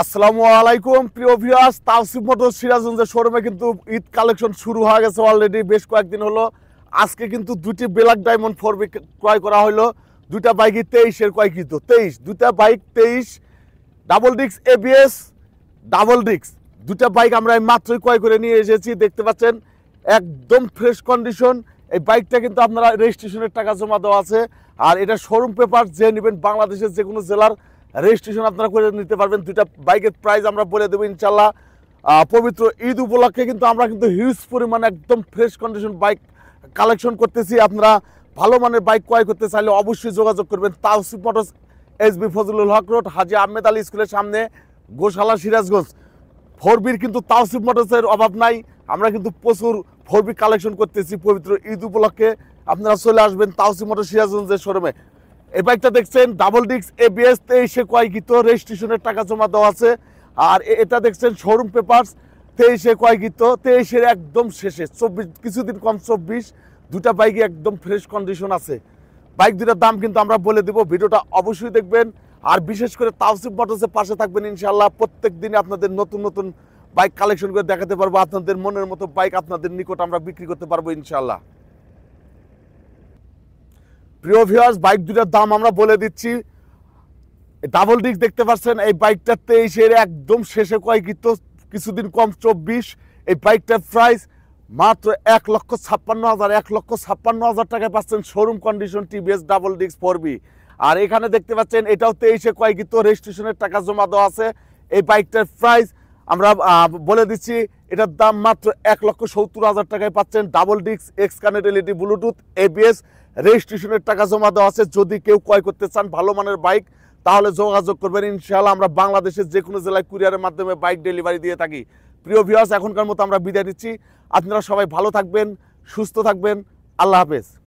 আসসালামু আলাইকুম প্রিয় ভিউয়ার্স, তাওসিফ মোটরস সিরাজগঞ্জের শোরুমে কিন্তু ঈদ কালেকশন শুরু হয়ে গেছে অলরেডি। বেশ কয়েকদিন হলো। আজকে কিন্তু দুটি ব্ল্যাক ডায়মন্ড 4B ক্রয় করা হলো। দুইটা বাইকই 23-এর ক্রয়কৃত। 23 দুইটা bike 23 double disc ABS double disc দুইটা বাইক আমরা এই মাত্রই ক্রয় করে নিয়ে এসেছি। দেখতে পাচ্ছেন একদম ফ্রেশ কন্ডিশন। এই বাইকটা কিন্তু আপনারা রেজিস্ট্রেশনের টাকা জমা দেওয়া আছে। আর এটা শোরুম পেপার যে নেবেন বাংলাদেশের যে কোনো জেলার রেজিস্ট্রেশন আপনারা করে নিতে পারবেন। দুইটা বাইকের প্রাইস আমরা বলে দেবো ইনশাল্লাহ। পবিত্র ঈদ উপলক্ষে কিন্তু আমরা কিন্তু হিউজ পরিমাণে একদম ফ্রেশ কন্ডিশন বাইক কালেকশন করতেছি। আপনারা ভালো মানের বাইক ক্রয় করতে চাইলে অবশ্যই যোগাযোগ করবেন তাওসিফ মোটরস, SB ফজলুল হক রোড, হাজী আহমেদ আলী স্কুলের সামনে, গোশালা, সিরাজগঞ্জ। 4B'র কিন্তু তাওসিফ মোটরসের অভাব নাই। আমরা কিন্তু প্রচুর 4B কালেকশন করতেছি পবিত্র ঈদ উপলক্ষে। আপনারা চলে আসবেন তাওসিফ মোটরস সিরাজগঞ্জের শোরুমে। এই বাইকটা দেখছেন ডাবল ডিস্ক এবিএস 23-এ ক্রয়কৃত, রেজিস্ট্রেশনের টাকা জমা দেওয়া আছে। আর এটা দেখছেন শোরুম পেপারস 23-এ ক্রয়কৃত, 23-এর একদম শেষে 24 কিছুদিন কম 24। দুটা বাইকই একদম ফ্রেশ কন্ডিশন আছে। বাইক দুটার দাম কিন্তু আমরা বলে দেবো, ভিডিওটা অবশ্যই দেখবেন। আর বিশেষ করে তাওসিফ মোটরসের পাশে থাকবেন ইনশাআল্লাহ। প্রত্যেক দিনে আপনাদের নতুন নতুন বাইক কালেকশন করে দেখাতে পারবো। আপনাদের মনের মতো বাইক আপনাদের নিকট আমরা বিক্রি করতে পারবো ইনশাআল্লাহ। প্রিয় ভিউয়ার্স, বাইক দুটার দাম আমরা বলে দিচ্ছি। ডাবল ডিস্ক দেখতে পাচ্ছেন, এই বাইকটা 23-এর একদম শেষে ক্রয়কৃত, কিছুদিন কম 24। এই বাইকটার প্রাইস মাত্র 1,56,000, 1,56,000 টাকায় পাচ্ছেন showroom condition TVS double disc 4B। আর এখানে দেখতে পাচ্ছেন এটাও 23-এ ক্রয়কৃত, রেজিস্ট্রেশনের টাকা জমা দেওয়া আছে। এই বাইকটার প্রাইস আমরা বলে দিচ্ছি, এটার দাম মাত্র 1,70,000 টাকায় পাচ্ছেন। Double disc x connect LED Bluetooth ABS, রেজিস্ট্রেশনের টাকা জমা দেওয়া আছে। যদি কেউ ক্রয় করতে চান ভালো মানের বাইক তাহলে যোগাযোগ করবেন ইনশাআল্লাহ। আমরা বাংলাদেশের যে কোনো জেলায় কুরিয়ারের মাধ্যমে বাইক ডেলিভারি দিয়ে থাকি। প্রিয় ভিউয়ার্স, এখনকার মতো আমরা বিদায় নিচ্ছি। আপনারা সবাই ভালো থাকবেন, সুস্থ থাকবেন। আল্লাহ হাফেজ।